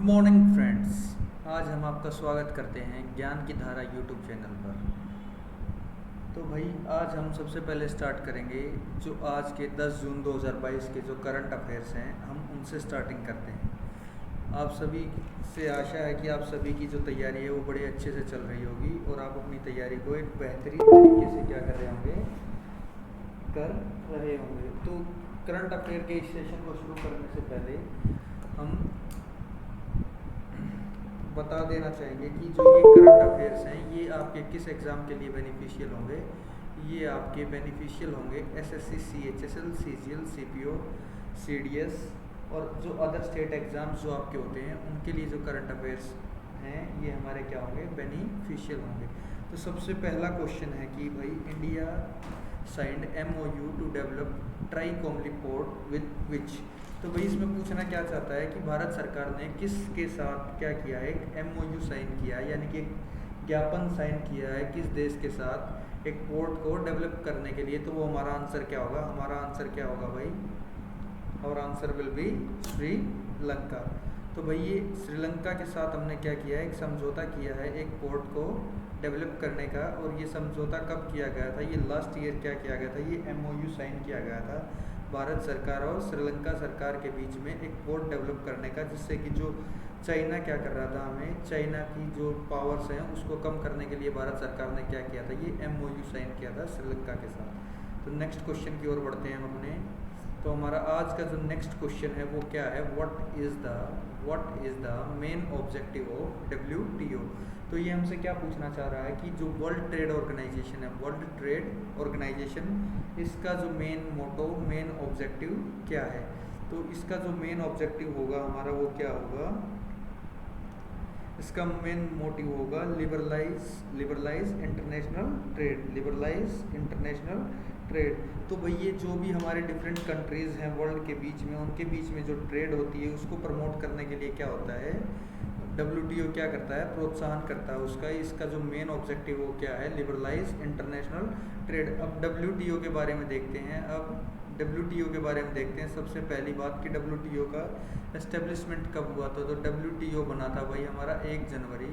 Morning friends. आज हम आपका स्वागत करते हैं ज्ञान की धारा यूट्यूब चैनल पर। तो भाई आज हम सबसे पहले स्टार्ट करेंगे जो आज के 10 जून 2022 के जो करंट अफेयर्स हैं हम उनसे स्टार्टिंग करते हैं। आप सभी से आशा है कि आप सभी की जो तैयारी है वो बड़े अच्छे से चल रही होगी और आप अपनी तैयारी को एक बेहतरीन तरीके से क्या कर रहे होंगे। तो करंट अफेयर के इस सेशन को शुरू करने से पहले हम बता देना चाहेंगे कि जो ये करंट अफेयर्स हैं ये आपके किस एग्ज़ाम के लिए बेनिफिशियल होंगे। ये आपके बेनिफिशियल होंगे SSC, CHSL, CGL, CPO, CDS और जो अदर स्टेट एग्ज़ाम्स जो आपके होते हैं उनके लिए जो करंट अफेयर्स हैं ये हमारे क्या होंगे, बेनिफिशियल होंगे। तो सबसे पहला क्वेश्चन है कि भाई India signed MOU to develop Trincomalee port with which. तो भाई इसमें पूछना क्या चाहता है कि भारत सरकार ने किसके साथ क्या किया है, एक MOU साइन किया है, यानी कि एक ज्ञापन साइन किया है किस देश के साथ एक पोर्ट को डेवलप करने के लिए। तो वो हमारा आंसर क्या होगा, हमारा आंसर क्या होगा भाई, और आंसर विल बी श्रीलंका। तो भाई ये श्रीलंका के साथ हमने क्या किया है, एक समझौता किया है एक पोर्ट को डेवलप करने का। और ये समझौता कब किया गया था, ये लास्ट ईयर क्या किया गया था, ये MOU साइन किया गया था भारत सरकार और श्रीलंका सरकार के बीच में एक पोर्ट डेवलप करने का, जिससे कि जो चाइना क्या कर रहा था, हमें चाइना की जो पावर्स हैं उसको कम करने के लिए भारत सरकार ने क्या किया था, ये MOU साइन किया था श्रीलंका के साथ। तो नेक्स्ट क्वेश्चन की ओर बढ़ते हैं हम अपने। तो हमारा आज का जो नेक्स्ट क्वेश्चन है वो क्या है, what is the main objective of WTO। तो ये हमसे क्या पूछना चाह रहा है कि जो वर्ल्ड ट्रेड ऑर्गेनाइजेशन है, वर्ल्ड ट्रेड ऑर्गेनाइजेशन, इसका जो मेन मोटो, मेन ऑब्जेक्टिव क्या है। तो इसका जो मेन ऑब्जेक्टिव होगा हमारा वो क्या होगा, इसका मेन मोटिव होगा liberalise international trade, liberalise international trade. तो भाई ये जो भी हमारे डिफरेंट कंट्रीज़ हैं वर्ल्ड के बीच में, उनके बीच में जो ट्रेड होती है उसको प्रमोट करने के लिए क्या होता है, WTO क्या करता है, प्रोत्साहन करता है उसका। इसका जो मेन ऑब्जेक्टिव वो क्या है, लिबरलाइज इंटरनेशनल ट्रेड। अब WTO के बारे में देखते हैं, सबसे पहली बात कि WTO का एस्टेब्लिशमेंट कब हुआ था। तो WTO बना था भाई हमारा 1 जनवरी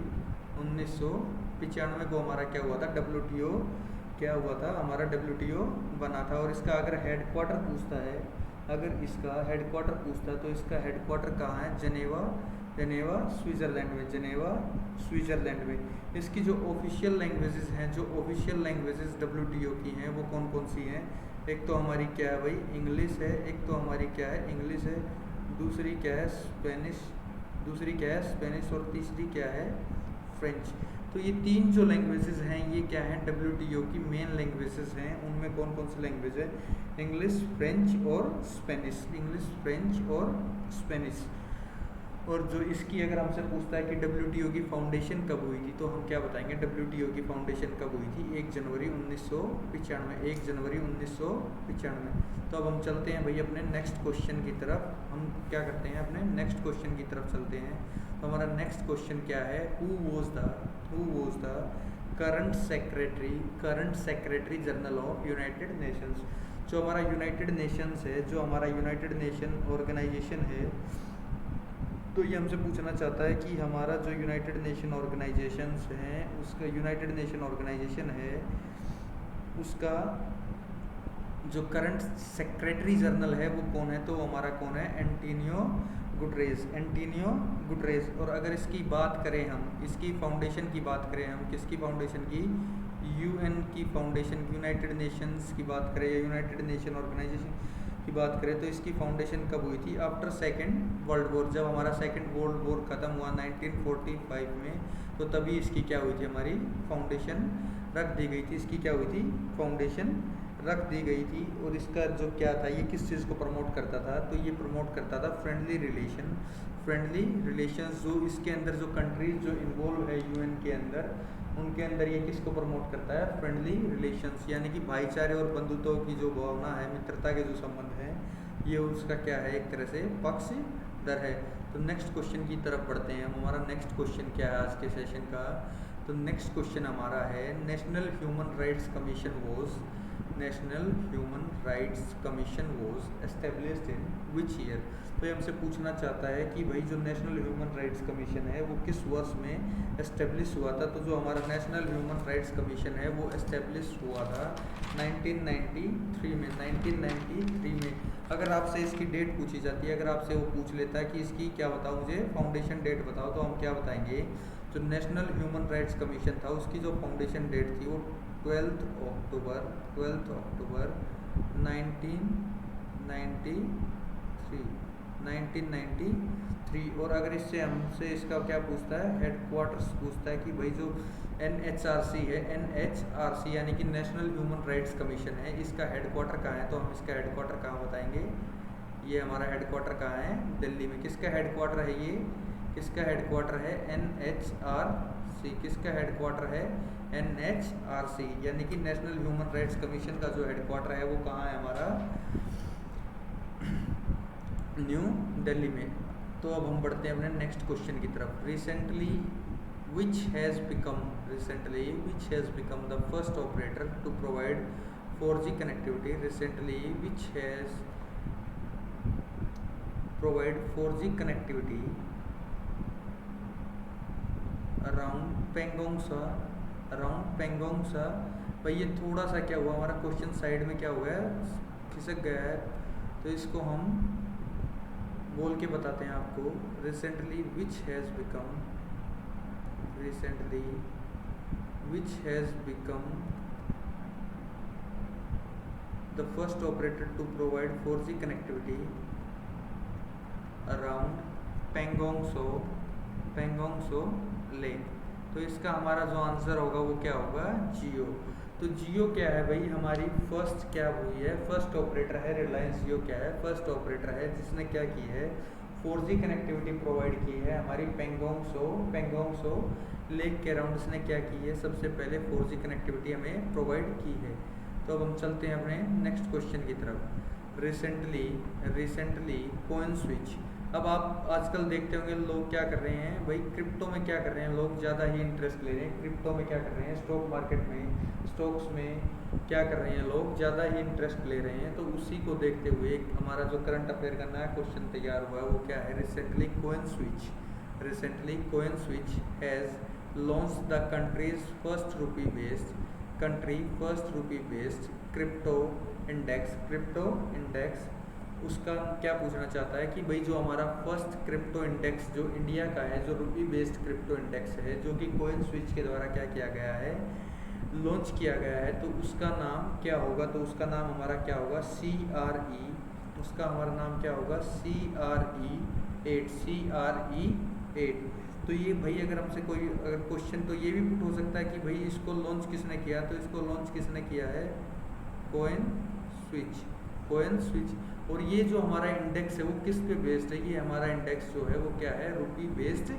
1995 को हमारा क्या हुआ था, WTO क्या हुआ था, हमारा WTO बना था। और इसका अगर हेडक्वार्टर पूछता है, तो इसका हेडक्वार्टर कहाँ है, जेनेवा स्विट्ज़रलैंड में। इसकी जो ऑफिशियल लैंग्वेजेस हैं, WTO की हैं वो कौन कौन सी हैं। एक तो हमारी क्या है भाई, इंग्लिश है, दूसरी क्या है स्पेनिश और तीसरी क्या है, फ्रेंच। तो ये 3 जो लैंग्वेजेस हैं ये क्या हैं, WTO की मेन लैंग्वेजेस हैं। उनमें कौन कौन सी लैंग्वेज है, इंग्लिश, फ्रेंच और स्पेनिश। और जो इसकी अगर हमसे पूछता है कि WTO की फाउंडेशन कब हुई थी, तो हम क्या बताएंगे, WTO की फाउंडेशन कब हुई थी, 1 जनवरी 1995। तो अब हम चलते हैं भाई अपने नेक्स्ट क्वेश्चन की तरफ। हम क्या करते हैं, अपने नेक्स्ट क्वेश्चन की तरफ चलते हैं। तो हमारा नेक्स्ट क्वेश्चन क्या है, who was the current secretary general of United Nations. जो हमारा यूनाइटेड नेशंस है, जो हमारा यूनाइटेड नेशन ऑर्गेनाइजेशन है, तो ये हमसे पूछना चाहता है कि हमारा जो यूनाइटेड नेशन ऑर्गेनाइजेशंस हैं, उसका यूनाइटेड नेशन ऑर्गेनाइजेशन है उसका जो करंट सेक्रेटरी जनरल है वो कौन है। तो हमारा कौन है, एंटोनियो गुटरेस। और अगर इसकी बात करें हम, इसकी फाउंडेशन की बात करें हम, किसकी फाउंडेशन की, UN की फाउंडेशन, यूनाइटेड नेशंस की बात करें या यूनाइटेड नेशन ऑर्गेनाइजेशन की बात करें, तो इसकी फाउंडेशन कब हुई थी, आफ्टर सेकेंड वर्ल्ड वॉर। जब हमारा सेकेंड वर्ल्ड वॉर ख़त्म हुआ 1945 में, तो तभी इसकी क्या हुई थी, हमारी फाउंडेशन रख दी गई थी। इसकी क्या हुई थी, फाउंडेशन रख दी गई थी। और इसका जो क्या था, ये किस चीज़ को प्रमोट करता था, तो ये प्रमोट करता था फ्रेंडली रिलेशंस। जो इसके अंदर जो कंट्रीज जो इन्वॉल्व है UN के अंदर, उनके अंदर ये किसको प्रमोट करता है, फ्रेंडली रिलेशंस, यानी कि भाईचारे और बंधुत्व की जो भावना है, मित्रता के जो संबंध हैं, ये उसका क्या है, एक तरह से पक्षधर है। तो नेक्स्ट क्वेश्चन की तरफ बढ़ते हैं हम। हमारा नेक्स्ट क्वेश्चन क्या है आज के सेशन का, तो नेक्स्ट क्वेश्चन हमारा है, national human rights commission national human rights commission was established in which year. तो ये हमसे पूछना चाहता है कि भाई जो नेशनल ह्यूमन राइट्स कमीशन है वो किस वर्ष में एस्टेब्लिश हुआ था। तो जो हमारा नेशनल ह्यूमन राइट्स कमीशन है वो एस्टेब्लिश हुआ था 1993 में। 1993 में अगर आपसे इसकी डेट पूछी जाती है, अगर आपसे वो पूछ लेता है कि इसकी क्या बताओ, मुझे फाउंडेशन डेट बताओ, तो हम क्या बताएंगे, जो नेशनल ह्यूमन राइट्स कमीशन था उसकी जो फाउंडेशन डेट थी वो 12 अक्टूबर 1993। और अगर इससे हमसे इसका क्या पूछता है, हेडक्वार्टर्स पूछता है कि भाई जो NHRC है, NHRC यानी कि नेशनल ह्यूमन राइट्स कमीशन है, इसका हेडक्वार्टर कहाँ है, तो हम इसका हेडक्वार्टर कहाँ बताएंगे, ये हमारा हेडक्वार्टर कहाँ है, दिल्ली में। किसका हेडक्वार्टर है ये, किसका हेडक्वार्टर है, NHRC। किसका हेडक्वार्टर है, NHRC यानी कि नेशनल ह्यूमन राइट्स कमीशन का जो हेडक्वार्टर है वो कहाँ है हमारा, न्यू दिल्ली में। तो अब हम बढ़ते हैं अपने नेक्स्ट क्वेश्चन की तरफ। Recently which has become the first operator to provide 4G connectivity. Recently which has provide 4G connectivity around Pangong Tso. भाई ये थोड़ा सा क्या हुआ, हमारा क्वेश्चन साइड में क्या हुआ है, खिसक गया है, तो इसको हम बोल के बताते हैं आपको। Recently which has become the first operator to provide 4G connectivity around Pangong Tso lake. तो इसका हमारा जो आंसर होगा वो क्या होगा, जियो। तो जियो क्या है भाई, हमारी फर्स्ट क्या हुई है, फर्स्ट ऑपरेटर है, रिलायंस जियो क्या है, फर्स्ट ऑपरेटर है जिसने क्या की है, 4G कनेक्टिविटी प्रोवाइड की है हमारी पेंगोंगसो लेक के अराउंड। इसने क्या की है, सबसे पहले 4G कनेक्टिविटी हमें प्रोवाइड की है। तो अब हम चलते हैं अपने नेक्स्ट क्वेश्चन की तरफ। Recently coin switch. अब आप आजकल देखते होंगे लोग क्या कर रहे हैं भाई, क्रिप्टो में क्या कर रहे हैं लोग, ज़्यादा ही इंटरेस्ट ले रहे हैं। क्रिप्टो में क्या कर रहे हैं, स्टॉक मार्केट में, स्टॉक्स में क्या कर रहे हैं लोग, ज़्यादा ही इंटरेस्ट ले रहे हैं। तो उसी को देखते हुए हमारा जो करंट अफेयर का नया क्वेश्चन तैयार हुआ है वो क्या है, recently coin switch has launch the countries first रूपी बेस्ड क्रिप्टो इंडेक्स। उसका क्या पूछना चाहता है कि भाई जो हमारा फर्स्ट क्रिप्टो इंडेक्स जो इंडिया का है, जो रूपी बेस्ड क्रिप्टो इंडेक्स है, जो कि कॉइन स्विच के द्वारा क्या किया गया है, लॉन्च किया गया है, तो उसका नाम क्या होगा, तो उसका नाम हमारा क्या होगा, CRE। उसका हमारा नाम क्या होगा, CRE8। तो ये भाई अगर हमसे कोई अगर क्वेश्चन तो ये भी पुट हो सकता है कि भाई इसको लॉन्च किसने किया, तो इसको लॉन्च किसने किया है, कॉइन स्विच। और ये जो हमारा इंडेक्स है वो किस पे बेस्ड है, ये हमारा इंडेक्स जो है वो क्या है, रूपी बेस्ड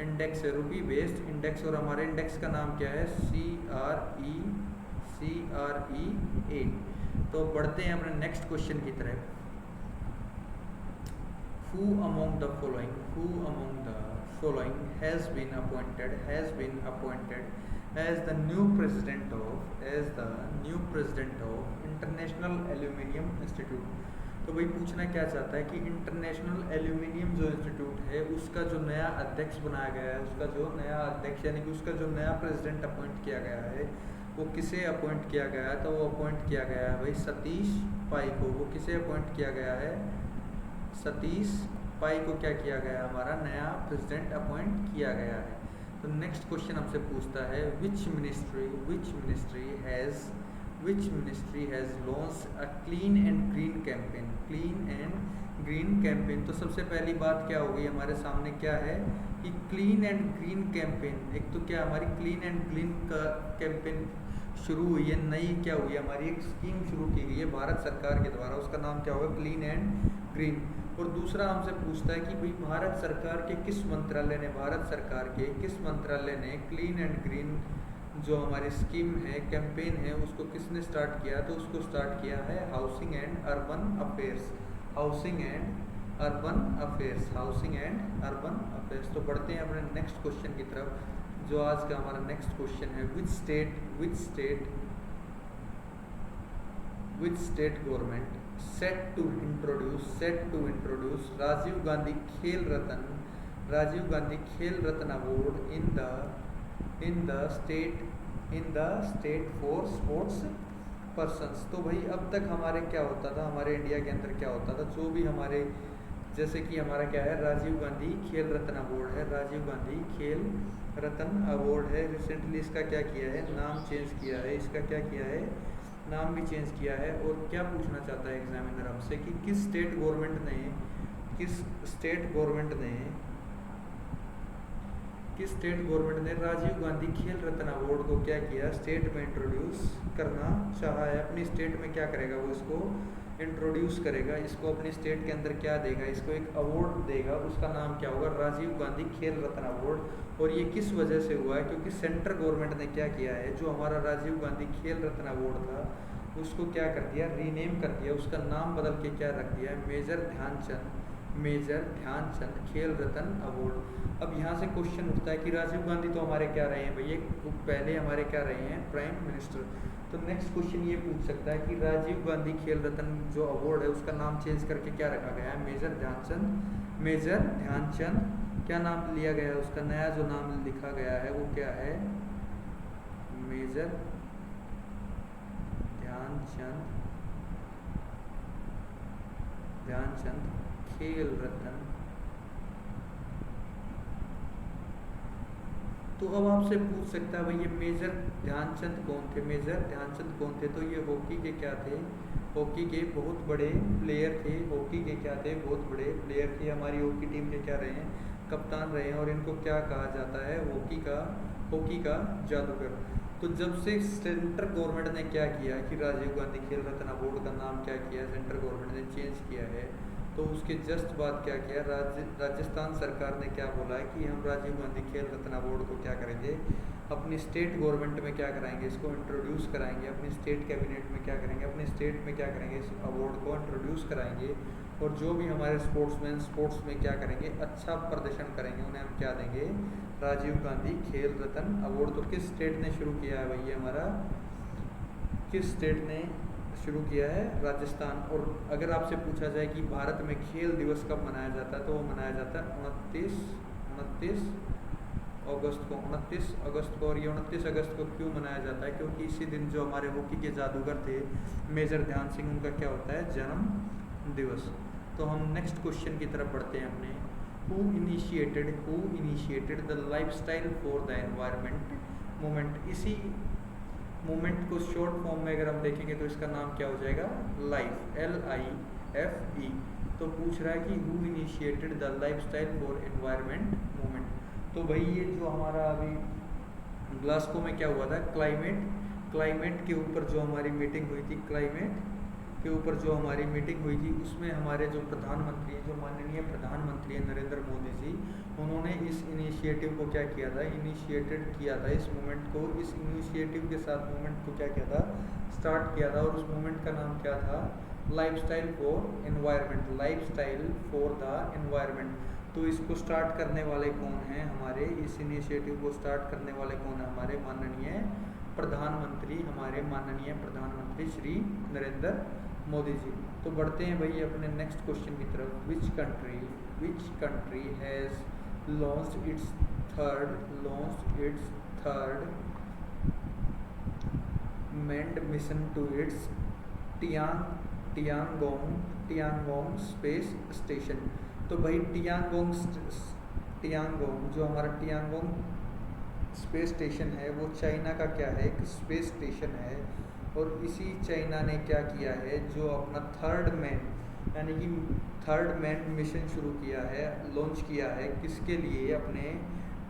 इंडेक्स है, रूपी बेस्ड इंडेक्स। और हमारे इंडेक्स का नाम क्या है, CRE8। तो बढ़ते हैं अपने नेक्स्ट क्वेश्चन की तरफ। Who among the following has been appointed as the new president of International Aluminium Institute। तो भाई पूछना क्या चाहता है कि इंटरनेशनल एल्यूमिनियम जो इंस्टीट्यूट है उसका जो नया अध्यक्ष बनाया गया है, उसका जो नया अध्यक्ष यानी कि उसका जो नया प्रेसिडेंट अपॉइंट किया गया है वो किसे अपॉइंट किया गया है, तो वो अपॉइंट किया गया है भाई सतीश पाई को। वो किसे अपॉइंट किया गया है, सतीश पाई को क्या किया गया है, हमारा नया प्रेसिडेंट अपॉइंट किया गया है। तो नेक्स्ट क्वेश्चन हमसे पूछता है which ministry has launch a clean and green campaign. तो सबसे पहली बात क्या होगी हमारे सामने क्या है कि क्लीन एंड ग्रीन कैंपेन, एक तो क्या हमारी क्लीन एंड ग्रीन का कैंपेन शुरू हुई है, नई क्या हुई है, हमारी एक स्कीम शुरू की गई है भारत सरकार के द्वारा, उसका नाम क्या होगा, क्लीन एंड ग्रीन। और दूसरा हमसे पूछता है कि भाई भारत सरकार के किस मंत्रालय ने क्लीन एंड ग्रीन जो हमारी स्कीम है, कैंपेन है, उसको किसने स्टार्ट किया, तो उसको स्टार्ट किया है हाउसिंग एंड अर्बन अफेयर्स। तो बढ़ते हैं अपने नेक्स्ट क्वेश्चन की तरफ, जो आज का हमारा नेक्स्ट क्वेश्चन है which state which state government set to introduce Rajiv Gandhi Khel Ratna award in the state for sports persons. तो भाई अब तक हमारे क्या होता था, हमारे इंडिया के अंदर क्या होता था, जो भी हमारे जैसे कि हमारा क्या है, राजीव गांधी खेल रत्न अवार्ड है, राजीव गांधी खेल रत्न अवार्ड है। रिसेंटली इसका क्या किया है, नाम चेंज किया है, इसका क्या किया है, नाम भी चेंज किया है। और क्या पूछना चाहता है एग्जामिनर हमसे कि किस स्टेट गवर्नमेंट ने राजीव गांधी खेल रत्न अवार्ड को क्या किया, स्टेट में इंट्रोड्यूस करना चाहा है। अपनी स्टेट में क्या करेगा, वो इसको इंट्रोड्यूस करेगा, इसको अपनी स्टेट के अंदर क्या देगा, इसको एक अवार्ड देगा, उसका नाम क्या होगा, राजीव गांधी खेल रत्न अवार्ड। और ये किस वजह से हुआ है, क्योंकि सेंट्रल गवर्नमेंट ने क्या किया है, जो हमारा राजीव गांधी खेल रत्न अवार्ड था उसको क्या कर दिया, रीनेम कर दिया, उसका नाम बदल के क्या रख दिया है, मेजर ध्यानचंद खेल रत्न अवार्ड। अब यहाँ से क्वेश्चन उठता है कि राजीव गांधी तो हमारे क्या रहे हैं भैया, पहले हमारे क्या रहे हैं, प्राइम मिनिस्टर। तो नेक्स्ट क्वेश्चन ये पूछ सकता है कि राजीव गांधी खेल रत्न जो अवार्ड है उसका नाम चेंज करके क्या रखा गया है, मेजर ध्यानचंद। क्या नाम लिया गया है उसका, नया जो नाम लिखा गया है वो क्या है, मेजर ध्यानचंद खेल रत्न। तो अब आपसे पूछ सकता है भाई ये मेजर ध्यानचंद कौन थे, तो ये हॉकी के क्या थे, हॉकी के बहुत बड़े प्लेयर थे, बहुत बड़े प्लेयर थे, हमारी हॉकी टीम के क्या रहे हैं, कप्तान रहे हैं। और इनको क्या कहा जाता है, हॉकी का जादूगर। तो जब से सेंट्रल गवर्नमेंट ने क्या किया कि राजीव गांधी खेल रत्न अवार्ड का नाम क्या किया, सेंट्रल गवर्नमेंट ने चेंज किया है, तो उसके जस्ट बाद क्या किया, राजस्थान सरकार ने क्या बोला है कि हम राजीव गांधी खेल रत्न अवार्ड को क्या करेंगे, अपनी स्टेट गवर्नमेंट में क्या कराएंगे, इसको इंट्रोड्यूस कराएंगे, अपनी स्टेट कैबिनेट में क्या करेंगे, अपने स्टेट में क्या करेंगे, इस अवार्ड को इंट्रोड्यूस कराएंगे। और जो भी हमारे स्पोर्ट्समैन स्पोर्ट्स में क्या करेंगे, अच्छा प्रदर्शन करेंगे, उन्हें हम क्या देंगे, राजीव गांधी खेल रत्न अवार्ड। तो किस स्टेट ने शुरू किया है भैया हमारा, किस स्टेट ने शुरू किया है, राजस्थान। और अगर आपसे पूछा जाए कि भारत में खेल दिवस कब मनाया जाता है, तो वो मनाया जाता है 29 अगस्त को। और ये 29 अगस्त को क्यों मनाया जाता है, क्योंकि इसी दिन जो हमारे हॉकी के जादूगर थे मेजर ध्यान सिंह, उनका क्या होता है, जन्म दिवस। तो हम नेक्स्ट क्वेश्चन की तरफ बढ़ते हैं अपने, who initiated the lifestyle for the environment movement. इसी मूवमेंट को शॉर्ट फॉर्म में अगर हम देखेंगे तो इसका नाम क्या हो जाएगा, लाइफ, LIFE। तो पूछ रहा है कि who initiated the lifestyle for environment movement. तो भाई ये जो हमारा अभी ग्लासगो में क्या हुआ था, क्लाइमेट के ऊपर जो हमारी मीटिंग हुई थी, उसमें हमारे जो प्रधानमंत्री हैं, जो माननीय प्रधानमंत्री हैं नरेंद्र मोदी जी, उन्होंने इस इनिशिएटिव को क्या किया था, इनिशिएटेड किया था इस मूवमेंट को, इस इनिशिएटिव के साथ मूवमेंट को क्या किया था, स्टार्ट किया था। और उस मूवमेंट का नाम क्या था, लाइफस्टाइल फॉर द एनवायरनमेंट। तो इसको स्टार्ट करने वाले कौन हैं, हमारे इस इनिशिएटिव को स्टार्ट करने वाले कौन है, हमारे माननीय प्रधानमंत्री श्री नरेंद्र मोदी जी। तो बढ़ते हैं भाई अपने नेक्स्ट क्वेश्चन की तरफ, which country has launched its third manned mission to its Tiangong space station. तो भाई टियांगोंग जो हमारा टियांगोंग स्पेस स्टेशन है वो चाइना का क्या है, एक स्पेस स्टेशन है। और इसी चाइना ने क्या किया है, जो अपना थर्ड मैन मिशन शुरू किया है, लॉन्च किया है, किसके लिए, अपने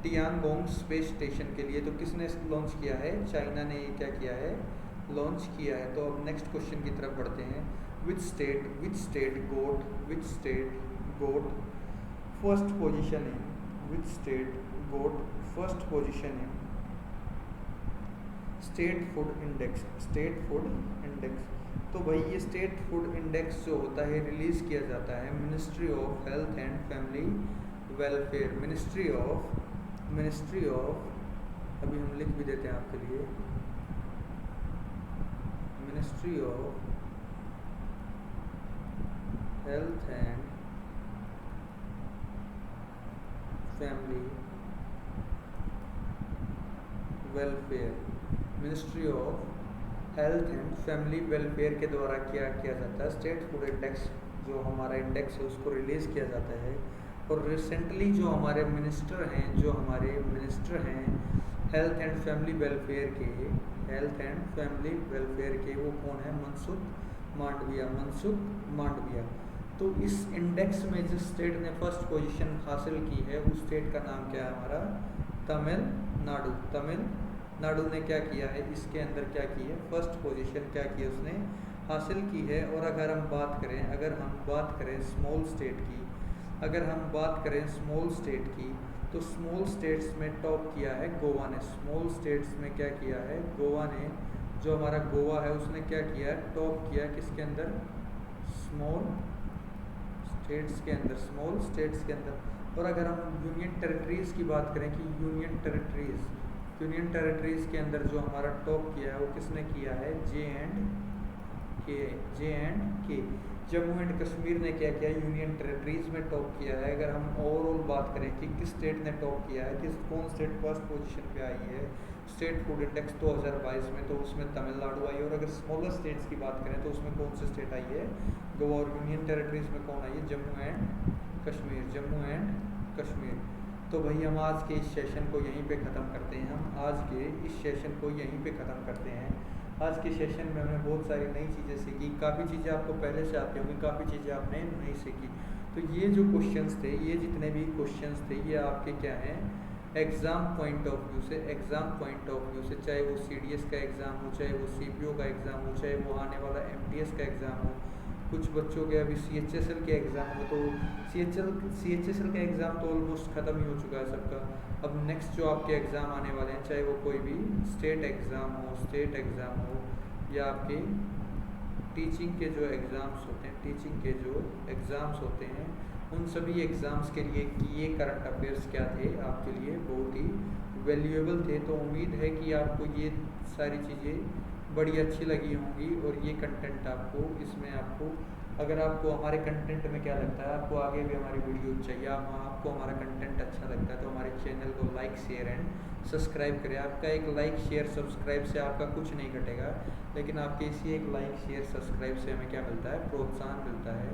टियांगोंग स्पेस स्टेशन के लिए। तो किसने लॉन्च किया है, चाइना ने ये क्या किया है, लॉन्च किया है। तो अब नेक्स्ट क्वेश्चन की तरफ बढ़ते हैं, which state got first position in state food index. तो भाई ये स्टेट फूड इंडेक्स जो होता है रिलीज़ किया जाता है ministry of health and family welfare, ministry of अभी हम लिख भी देते हैं आपके लिए, ministry of health and family welfare, ministry of health and family welfare के द्वारा क्या किया जाता है, स्टेट फूड इंडेक्स जो हमारा इंडेक्स है उसको रिलीज़ किया जाता है। और रिसेंटली जो हमारे मिनिस्टर हैं हेल्थ एंड फैमिली वेलफेयर के वो कौन है, मनसुख मांडविया। तो इस इंडेक्स में जिस स्टेट ने फर्स्ट पोजीशन हासिल की है उस स्टेट का नाम क्या है हमारा, तमिलनाडु ने क्या किया है, इसके अंदर क्या की है, फर्स्ट पोजीशन क्या की है उसने हासिल की है। और अगर हम बात करें स्मॉल स्टेट की, तो स्मॉल स्टेट्स में टॉप किया है गोवा ने। स्मॉल स्टेट्स में क्या किया है, गोवा ने, जो हमारा गोवा है उसने क्या किया है, टॉप किया है किसके अंदर, स्मॉल स्टेट्स के अंदर। और अगर हम यूनियन टेरिटरीज़ की बात करें कि यूनियन टेरिटरीज़ के अंदर जो हमारा टॉप किया है वो किसने किया है, जे एंड के, जम्मू एंड कश्मीर ने क्या किया, यूनियन टेरिटरीज़ में टॉप किया है। अगर हम ओवरऑल बात करें कि किस स्टेट ने टॉप किया है, कौन स्टेट फर्स्ट पोजीशन पे आई है स्टेट फूड इंडेक्स 2022 में, तो उसमें तमिलनाडु आई। और अगर स्मॉलर स्टेट्स की बात करें तो उसमें कौन सी स्टेट आई है, गोवा। और यूनियन टेरिटरीज़ में कौन आई है, जम्मू एंड कश्मीर। तो भाई हम आज के इस सेशन को यहीं पे ख़त्म करते हैं। आज के सेशन में हमने बहुत सारी नई चीज़ें सीखी, काफ़ी चीज़ें आपको पहले से आती होंगी, काफ़ी चीज़ें आपने नहीं सीखी। तो ये जो क्वेश्चंस थे, ये जितने भी क्वेश्चंस थे, ये आपके क्या हैं, एग्ज़ाम पॉइंट ऑफ व्यू से, चाहे वो CDS का एग्ज़ाम हो, चाहे वो CPO का एग्ज़ाम हो, चाहे वो आने वाला MTS का एग्ज़ाम हो, कुछ बच्चों के अभी CHSL के एग्ज़ाम हो, तो CHSL का एग्ज़ाम तो ऑलमोस्ट ख़त्म ही हो चुका है सबका। अब नेक्स्ट जो आपके एग्ज़ाम आने वाले हैं, चाहे वो कोई भी स्टेट एग्ज़ाम हो या आपके टीचिंग के जो एग्ज़ाम्स होते हैं, उन सभी एग्ज़ाम्स के लिए कि ये करंट अफेयर्स क्या थे, आपके लिए बहुत ही वैल्यूएबल थे। तो उम्मीद है कि आपको ये सारी चीज़ें बड़ी अच्छी लगी होंगी। और ये कंटेंट अगर आपको हमारे कंटेंट में क्या लगता है, आपको आगे भी हमारी वीडियो चाहिए, आपको हमारा कंटेंट अच्छा लगता है, तो हमारे चैनल को लाइक शेयर एंड सब्सक्राइब करें। आपका एक लाइक शेयर सब्सक्राइब से आपका कुछ नहीं घटेगा, लेकिन आपके इसी एक लाइक शेयर सब्सक्राइब से हमें क्या मिलता है, प्रोत्साहन मिलता है।